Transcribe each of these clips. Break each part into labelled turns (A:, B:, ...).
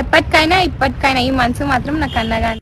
A: ఎప్పటికైనా ఇప్పటికైనా ఈ మనసు మాత్రం నాకు అన్నగా.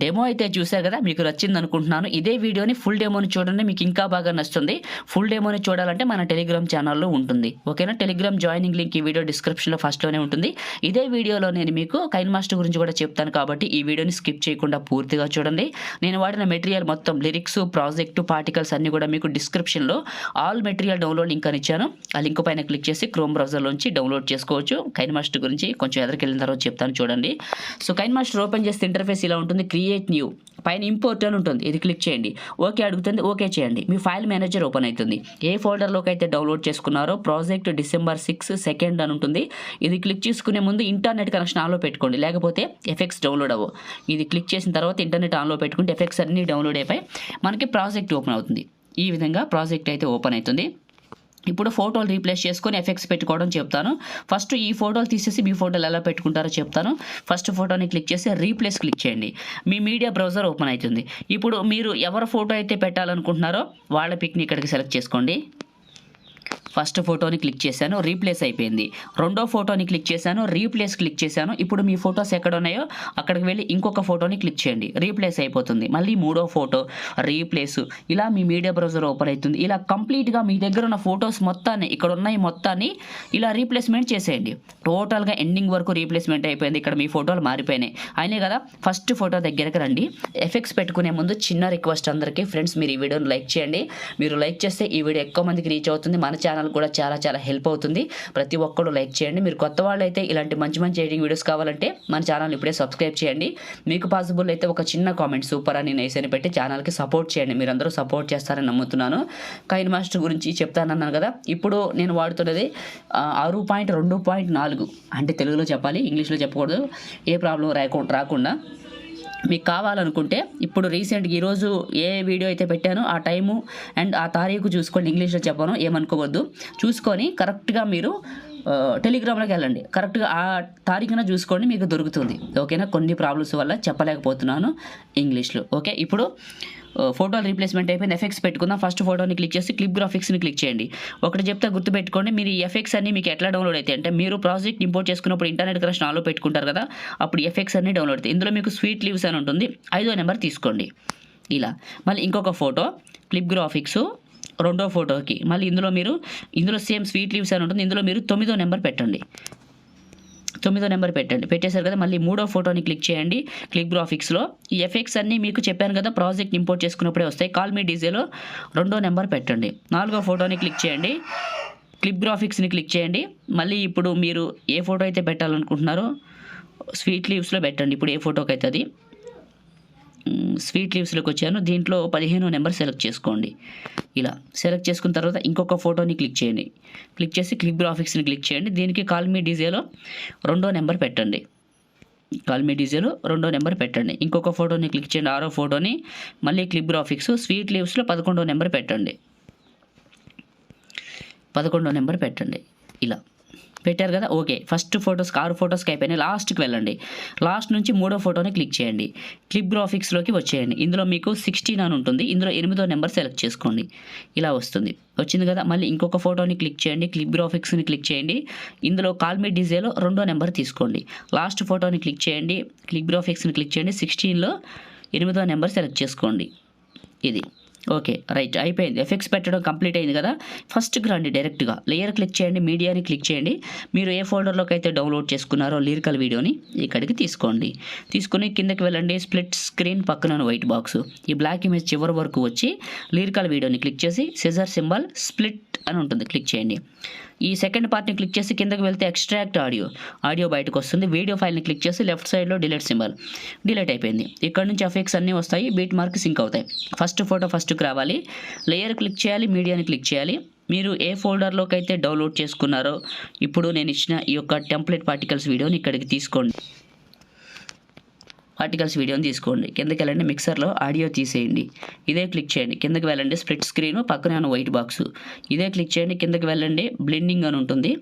B: డెమో అయితే చూశారు కదా, మీకు నచ్చింది అనుకుంటున్నాను. ఇదే వీడియోని ఫుల్ డెమోని చూడండి, మీకు ఇంకా బాగా నచ్చుతుంది. ఫుల్ డెమోని చూడాలంటే మన టెలిగ్రామ్ ఛానల్లో ఉంటుంది, ఓకేనా. టెలిగ్రామ్ జాయినింగ్ లింక్ ఈ వీడియో డిస్క్రిప్షన్లో ఫస్ట్లోనే ఉంటుంది. ఇదే వీడియోలో నేను మీకు కైన్మాస్టర్ గురించి కూడా చెప్తాను కాబట్టి ఈ వీడియోని స్కిప్ చేయకుండా పూర్తిగా చూడండి. నేను వాడిన మెటీరియల్ మొత్తం లిరిక్స్, ప్రాజెక్టు, పార్టికల్స్ అన్నీ కూడా మీకు డిస్క్రిప్షన్లో ఆల్ మెటీరియల్ డౌన్లోడ్ లింక్ అని ఇచ్చాను. ఆ లింక్ పైన క్లిక్ చేసి క్రోమ్ బ్రౌజర్లోంచి డౌన్లోడ్ చేసుకోవచ్చు. కైన్మాస్టర్ గురించి కొంచెం ఎదురుకెళ్ళిన తర్వాత చెప్తాను చూడండి. సో కైన్మాస్టర్ ఓపెన్ చేస్తే ఇంటర్ఫేస్ ఇలా ఉంటుంది. క్రియేట్ న్యూ పైన ఇంపోర్ట్ అని ఉంటుంది, ఇది క్లిక్ చేయండి. ఓకే అడుగుతుంది, ఓకే చేయండి. మీ ఫైల్ మేనేజర్ ఓపెన్ అవుతుంది. ఏ ఫోల్డర్లోకి అయితే డౌన్లోడ్ చేసుకున్నారో ప్రాజెక్ట్ December 6, 2 అని ఉంటుంది. ఇది క్లిక్ చేసుకునే ముందు ఇంటర్నెట్ కనెక్షన్ ఆన్లో పెట్టుకోండి, లేకపోతే ఎఫెక్ట్స్ డౌన్లోడ్ అవ్వవు. ఇది క్లిక్ చేసిన తర్వాత ఇంటర్నెట్ ఆన్లో పెట్టుకుంటే ఎఫెక్ట్స్ అన్నీ డౌన్లోడ్ అయిపోయి మనకి ప్రాజెక్ట్ ఓపెన్ అవుతుంది. ఈ విధంగా ప్రాజెక్ట్ అయితే ఓపెన్ అవుతుంది. ఇప్పుడు ఫోటోలు రీప్లేస్ చేసుకొని ఎఫెక్ట్స్ పెట్టుకోవడం చెప్తాను. ఫస్ట్ ఈ ఫోటోలు తీసేసి మీ ఫోటోలు ఎలా పెట్టుకుంటారో చెప్తాను. ఫస్ట్ ఫోటోని క్లిక్ చేసి రీప్లేస్ క్లిక్ చేయండి. మీ మీడియా బ్రౌజర్ ఓపెన్ అవుతుంది. ఇప్పుడు మీరు ఎవరి ఫోటో అయితే పెట్టాలనుకుంటున్నారో వాళ్ళ పిక్ని ఇక్కడికి సెలెక్ట్ చేసుకోండి. ఫస్ట్ ఫోటోని క్లిక్ చేశాను, రీప్లేస్ అయిపోయింది. రెండో ఫోటోని క్లిక్ చేశాను, రీప్లేస్ క్లిక్ చేశాను. ఇప్పుడు మీ ఫోటోస్ ఎక్కడ ఉన్నాయో అక్కడికి వెళ్ళి ఇంకొక ఫోటోని క్లిక్ చేయండి, రీప్లేస్ అయిపోతుంది. మళ్ళీ మూడో ఫోటో, రీప్లేస్. ఇలా మీ మీడియా బ్రౌజర్ ఓపెన్ అవుతుంది. ఇలా కంప్లీట్గా మీ దగ్గర ఉన్న ఫోటోస్ మొత్తాన్ని, ఇక్కడ ఉన్న మొత్తాన్ని ఇలా రీప్లేస్మెంట్ చేసేయండి. టోటల్గా ఎండింగ్ వరకు రీప్లేస్మెంట్ అయిపోయింది. ఇక్కడ మీ ఫోటోలు మారిపోయినాయి అయినాయి కదా. ఫస్ట్ ఫోటో దగ్గరకు రండి. ఎఫెక్ట్స్ పెట్టుకునే ముందు చిన్న రిక్వెస్ట్ అందరికీ, ఫ్రెండ్స్ మీరు ఈ వీడియోని లైక్ చేయండి. మీరు లైక్ చేస్తే ఈ వీడియో ఎక్కువ మందికి రీచ్ అవుతుంది, మన ఛానల్ కూడా చాలా చాలా హెల్ప్ అవుతుంది. ప్రతి ఒక్కరు లైక్ చేయండి. మీరు కొత్త వాళ్ళు అయితే ఇలాంటి మంచి మంచి ఎడిటింగ్ వీడియోస్ కావాలంటే మన ఛానల్ ఇప్పుడే సబ్స్క్రైబ్ చేయండి. మీకు పాసిబుల్ అయితే ఒక చిన్న కామెంట్ సూపర్ అని నైస్ అని పెట్టి ఛానల్కి సపోర్ట్ చేయండి. మీరందరూ సపోర్ట్ చేస్తారని నమ్ముతున్నాను. కైన్మాస్టర్ గురించి చెప్తానన్నాను కదా. ఇప్పుడు నేను వాడుతున్నది 6.2.4 అంటే తెలుగులో చెప్పాలి, ఇంగ్లీష్లో చెప్పకూడదు, ఏ ప్రాబ్లం రాకుండా. మీకు కావాలనుకుంటే ఇప్పుడు రీసెంట్గా ఈరోజు ఏ వీడియో అయితే పెట్టానో ఆ టైము అండ్ ఆ తారీఖు చూసుకోండి. ఇంగ్లీష్లో చెప్పను, ఏమనుకోవద్దు. చూసుకొని కరెక్ట్గా మీరు టెలిగ్రామ్లోకి వెళ్ళండి. కరెక్ట్గా ఆ తారీఖున చూసుకోండి, మీకు దొరుకుతుంది, ఓకేనా. కొన్ని ప్రాబ్లమ్స్ వల్ల చెప్పలేకపోతున్నాను ఇంగ్లీష్లో, ఓకే. ఇప్పుడు ఫోటోలు రీప్లేస్మెంట్ అయిపోయింది. ఎఫెక్ట్స్ పెట్టుకుందాం. ఫస్ట్ ఫోటోని క్లిక్ చేసి క్లిప్ గ్రాఫిక్స్ని క్లిక్ చేయండి. ఒకటి చెప్తే గుర్తుపెట్టుకోండి, మీరు ఈ ఎఫెక్ట్స్ అన్ని మీకు ఎట్లా డౌన్లోడ్ అవుతాయి అంటే, మీరు ప్రాజెక్ట్ ఇంపోర్ట్ చేసుకున్నప్పుడు ఇంటర్నెట్ కనెక్షన్ ఆన్లో పెట్టుకుంటారు కదా, అప్పుడు ఎఫెక్ట్స్ అన్ని డౌన్లోడ్ అవుతాయి. ఇందులో మీకు స్వీట్ లీవ్స్ అని ఉంటుంది, 5వ నెంబర్ తీసుకోండి. ఇలా మళ్ళీ ఇంకొక ఫోటో క్లిప్ గ్రాఫిక్స్, రెండో ఫోటోకి మళ్ళీ ఇందులో సేమ్ స్వీట్ లీవ్స్ అని ఉంటుంది, ఇందులో మీరు 9వ నెంబర్ పెట్టండి. 9వ నెంబర్ పెట్టేశారు కదా. మళ్ళీ మూడో ఫోటోని క్లిక్ చేయండి. క్లిప్ గ్రాఫిక్స్లో ఈ ఎఫెక్ట్స్ అన్నీ మీకు చెప్పాను కదా, ప్రాజెక్ట్ ఇంపోర్ట్ చేసుకున్నప్పుడే వస్తాయి. కాల్ మీ డీజేలో 2వ నెంబర్ పెట్టండి. 4వ ఫోటోని క్లిక్ చేయండి. క్లిప్ గ్రాఫిక్స్ని క్లిక్ చేయండి. మళ్ళీ ఇప్పుడు మీరు ఏ ఫోటో అయితే పెట్టాలనుకుంటున్నారో స్వీట్ లీవ్స్లో పెట్టండి. ఇప్పుడు ఏ ఫోటోకి అయితే అది స్వీట్ లీవ్స్లోకి వచ్చాను. దీంట్లో 15వ నెంబర్ సెలెక్ట్ చేసుకోండి. ఇలా సెలెక్ట్ చేసుకున్న తర్వాత ఇంకొక ఫోటోని క్లిక్ చేయండి. క్లిక్ చేసి క్లిప్ గ్రాఫిక్స్ని క్లిక్ చేయండి. దీనికి కాల్ మీ డీజేలో 2వ నెంబర్ పెట్టండి. కాల్ మీ డీజేలో 2వ నెంబర్ పెట్టండి. ఇంకొక ఫోటోని క్లిక్ చేయండి, 6వ ఫోటోని. మళ్ళీ క్లిప్ గ్రాఫిక్స్ స్వీట్ లీవ్స్లో 11వ నెంబర్ పెట్టండి. 11వ నెంబర్ పెట్టండి. ఇలా పెట్టారు కదా, ఓకే. ఫస్ట్ ఫోటోస్కి 6 ఫోటోస్కి అయిపోయినాయి. లాస్ట్కి వెళ్ళండి. లాస్ట్ నుంచి 3వ ఫోటోని క్లిక్ చేయండి. క్లిప్ గ్రాఫిక్స్లోకి వచ్చేయండి. ఇందులో మీకు 16 అని ఉంటుంది, ఇందులో 8వ నెంబర్ సెలెక్ట్ చేసుకోండి. ఇలా వస్తుంది, వచ్చింది కదా. మళ్ళీ ఇంకొక ఫోటోని క్లిక్ చేయండి. క్లిప్ గ్రాఫిక్స్ని క్లిక్ చేయండి. ఇందులో కాల్ మీ డీజేలో 2వ నెంబర్ తీసుకోండి. లాస్ట్ ఫోటోని క్లిక్ చేయండి. క్లిప్ గ్రాఫిక్స్ని క్లిక్ చేయండి. 16లో 8వ నెంబర్ సెలెక్ట్ చేసుకోండి. ఇది ఓకే, రైట్, అయిపోయింది. ఎఫెక్ట్స్ పెట్టడం కంప్లీట్ అయింది కదా. ఫస్ట్కి రండి, డైరెక్ట్గా లేయర్ క్లిక్ చేయండి, మీడియాని క్లిక్ చేయండి. మీరు ఏ ఫోల్డర్లోకి అయితే డౌన్లోడ్ చేసుకున్నారో లిరికల్ వీడియోని ఇక్కడికి తీసుకోండి. తీసుకుని కిందకి వెళ్ళండి. స్ప్లిట్ స్క్రీన్ పక్కన వైట్ బాక్స్, ఈ బ్లాక్ ఇమేజ్ చివరి వరకు వచ్చి లిరికల్ వీడియోని క్లిక్ చేసి సిజర్ సింబల్ స్ప్లిట్ అని ఉంటుంది, క్లిక్ చేయండి. ఈ సెకండ్ పార్ట్ని క్లిక్ చేసి కిందకి వెళ్తే ఎక్స్ట్రాక్ట్ ఆడియో బయటకు వస్తుంది. వీడియో ఫైల్ని క్లిక్ చేసి లెఫ్ట్ సైడ్లో డిలీట్ సింబల్, డిలీట్ అయిపోయింది. ఇక్కడ నుంచి ఎఫెక్ట్స్ అన్నీ వస్తాయి, బీట్ మార్క్ సింక్ అవుతాయి. ఫస్ట్ ఫోటో ఫస్ట్కి రావాలి. లేయర్ క్లిక్ చేయాలి, మీడియాని క్లిక్ చేయాలి. మీరు ఏ ఫోల్డర్లోకి అయితే డౌన్లోడ్ చేసుకున్నారో ఇప్పుడు నేను ఇచ్చిన ఈ యొక్క టెంప్లెట్ పార్టికల్స్ వీడియోని ఇక్కడికి తీసుకోండి. పార్టికల్స్ వీడియోని తీసుకోండి. కిందకి వెళ్ళండి, మిక్సర్లో ఆడియో తీసేయండి. ఇదే క్లిక్ చేయండి. కిందకి వెళ్ళండి, స్ప్లిట్ స్క్రీన్ పక్కనే ఉన్న వైట్ బాక్స్ ఇదే క్లిక్ చేయండి. కిందకి వెళ్ళండి, బ్లెండింగ్ అని ఉంటుంది,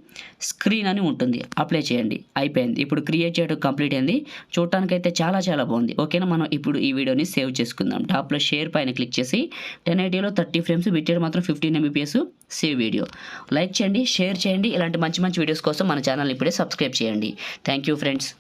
B: స్క్రీన్ అని ఉంటుంది, అప్లై చేయండి. అయిపోయింది. ఇప్పుడు క్రియేట్ చేయడం కంప్లీట్ అయింది. చూడటానికైతే చాలా చాలా బాగుంది. ఓకేనా, మనం ఇప్పుడు ఈ వీడియోని సేవ్ చేసుకుందాం. టాప్లో షేర్ పైన క్లిక్ చేసి 1080లో 30 ఫ్రేమ్స్, బిట్రేట్ మాత్రం 15 mbps, సేవ్ వీడియో. లైక్ చేయండి, షేర్ చేయండి. ఇలాంటి మంచి మంచి వీడియోస్ కోసం మన ఛానల్ ఇప్పుడే సబ్స్క్రైబ్ చేయండి. Thank you friends.